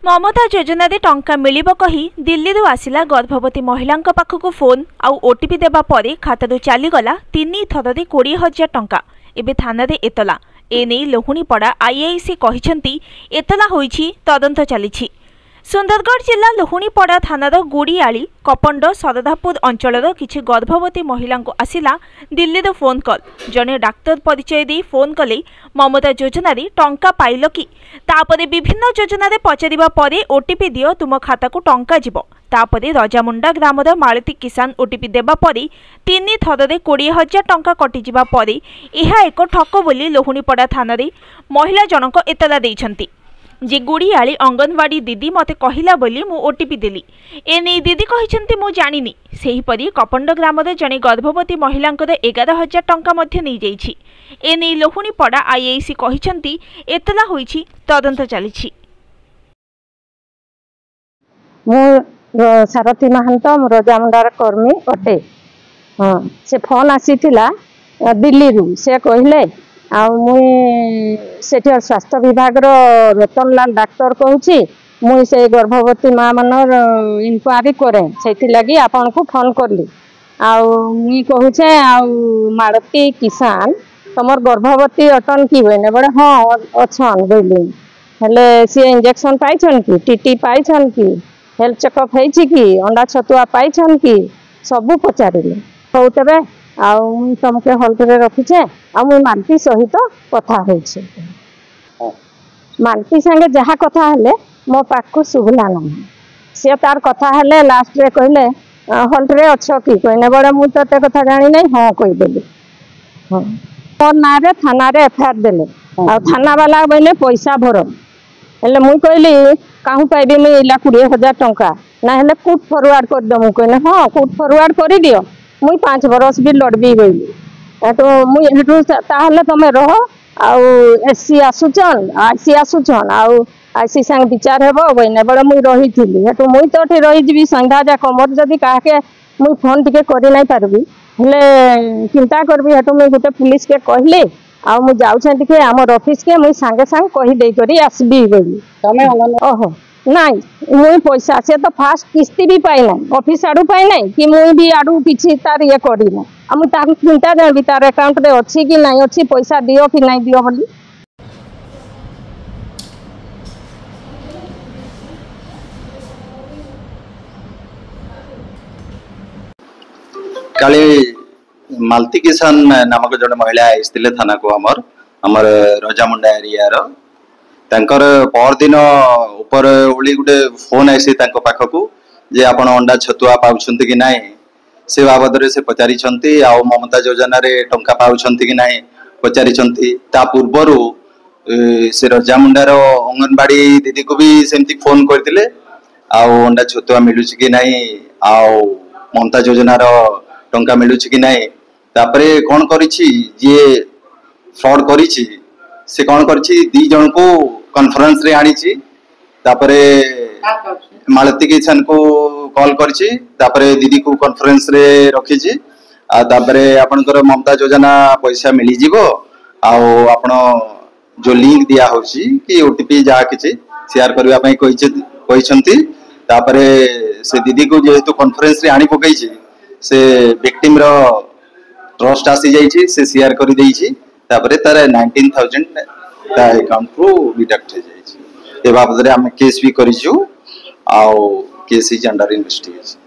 ममता योजना रे टंका मिलिबो कही दिल्ली रु आसिला गर्भवती महिला पाखक फोन आउ ओटीपी देबा परे खातारू चलीगला 3 थर 20,000 टंका। एबे थाना रे एतला एने लोहुणीपड़ा आईआईसी कहिसंती एतला होईछि तदंत चलीछि। सुंदरगढ़ जिला लोहुणीपड़ा थानार गुड़ियाली कपंड सरदापुर अंचलर किछि गर्भवती महिला को आसिला दिल्ली रो फोन कॉल। जने डाक्तर परिचय दे फोन कले ममता योजना रे टंका पाइल कि तापरे विभिन्न योजना रे पचारिबा परे ओटीपी दियो तुम खाता को टंका जिवो। तापरे रजामुंडा ग्रामर मालती किसान ओटीपी देबा परे 3 थर 20,000 टंका कटि जिबा परे एहा एक ठक बोली लोहुणीपड़ा थाना रे महिला जनक एतला देइछंती जे गुड़ियाली अंगनवाड़ी दीदी मते कहिला बोली मु ओटीपी देली। एने दीदी कहिसंती मु जानिनी। सेहीपरि कपंड ग्रामर जने गर्भवती महिलांकर 11,000 टंका मध्य नहीं जाइछि। एने लोहुणीपड़ा आईआईसी कहिसंती एतला होइछि तदंत चलिछि। मु सारथी महंत रजामुंडार कर्मी अटे। हाँ से फोन आसीथिला दिल्ली रु से कहले सेठी स्वास्थ्य विभाग रतनलाल डाक्टर कहूँ मुझे गर्भवती माँ मनर इनक्वारी करे से लगी आपन को फोन करली मुई कहूचे मालती किसान तुम गर्भवती अटन कि बने बड़े हाँ अच्छन बोली हेले सी इंजेक्शन पाइछन कि टीटी पाइछन कि हेल्थ चेकअप होइछि कि अंडा छतुआ पाइछन कि सबू पचारिले हौ तबे तुमके हल्टे रखीचे मुई मालती सहित कथा होइछे। मालती संगे जहाँ कथा हेले मो पाखु शुभला ना सी तार कथा हेले लास्ट रे कहले हल्टे अच्छ कि कहने बड़े मुझे तो कथा जानी नहीं हाँ कहीदेली। हाँ मोर ना रे थाना रे एफआईआर देले थाना वाला बोले पैसा भर हेले मुई कहली काहू पाइबी मुई इला 20,000 टंका ना हेले कूट फरवार्ड कर दमु कहने हाँ कूट फरवार्ड कर दियो मुई 5 बरस भी लड़बी गई तो मुई ताहले तमे रह एससी आसुचन आईसी आसुचन आईसी संग विचार हेबो बने बड़े मुई रही थी हेतु मुई तो एठी रही जीवी संध्या जा कमर जदी काहे मुई फोन टिके करि नाही पारबी हेले चिंता करबी हेतु मुई गोटे पुलिस के कहले मु जाउछन टिके हमर ऑफिस के मुई संगे संग कहि देई करी आसबी गई तमे ओहो नहीं मुई पैसा से तो फास्ट किस्ती भी पाई ना ऑफिस आड़ू पाई ना कि मुई भी आड़ू किछि तार ये करी ना हम ताक चिंता देबी तार अकाउंट रे अछि कि नहीं अछि पैसा दियो कि नहीं दियो बोली काली मालती किसान नामक जन महिला आइसथिले थाना को हमर रजामुंडा एरिया रो तांकर पर दिन ऊपर ओली गुटे फोन आसी तांको पाखकू जे आपण अंडा छतुआ पाउछंती कि नाही से बाबद रे से पचारि छंती आ ममता योजना रे टंका पाउछंती कि नाही पचारि छंती ता पूर्वरु से रजामुंडा रो अंगनवाड़ी दीदी को भी सेमती फोन करथिले आ अंडा छतुआ मिलुछि कि नाही आ ममता योजना रो टंका मिलुछि कि नाही तापरे कोन करिछि जे फ्रॉड करिछि से कौन करछि दी जन को कॉन्फ्रेंस रे आनीछि तापरे मालती किसान को कॉल करछि तापरे दीदी को कॉन्फ्रेंस रे रखिछि आ तापरे आपनकर ममता योजना पैसा मिली जीवो आ आपण जो लिंक दिया होछि कि ओटीपी जा किछि शेयर करबा पई कहिसंती तापरे से दीदी को जेहेतु कॉन्फ्रेंस रे आनी पकैछि से विक्टिम रो ट्रस्ट आसी जाइछि से शेयर करि दैछि तापरे तार 19,000 ता अकाउंट को डिडक्ट हो जाइछि ए बाबद रे हम केस भी करिछु आ केस इज अंडर इन्वेस्टिगेशन।